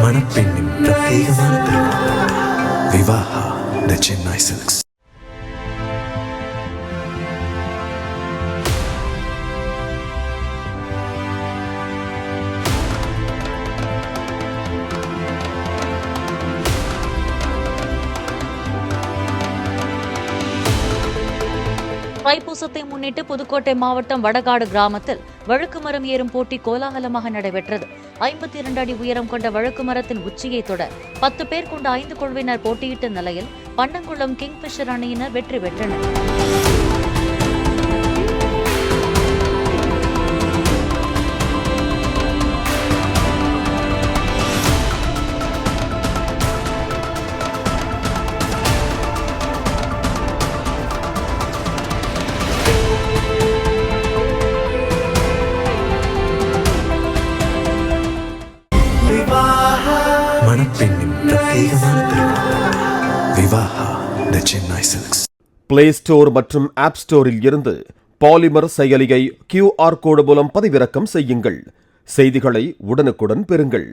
மணப்பெண்ணின் பிரத்யேகமான திருமணம் விவாஹா தி சென்னை சில்க்ஸ். தைப்பூசத்தை முன்னிட்டு புதுக்கோட்டை மாவட்டம் வடகாடு கிராமத்தில் வழுக்கு மரம் ஏறும் போட்டி கோலாகலமாக நடைபெற்றது. 52 அடி உயரம் கொண்ட வழுக்கு மரத்தின் உச்சியை தொட 10 பேர் கொண்ட 5 குழுவினர் போட்டியிட்ட நிலையில் பண்டங்குளம் கிங்பிஷர் அணியினர் வெற்றி பெற்றனர். மணப்பெண்ணின் பிரத்யேகமான திருமணம் விவாஹா தி சென்னை சில்க்ஸ். பிளே ஸ்டோர் மற்றும் ஆப் ஸ்டோரில் இருந்து பாலிமர் செயலியை QR கோடு மூலம் பதிவிறக்கம் செய்யுங்கள். செய்திகளை உடனுக்குடன் பெறுங்கள்.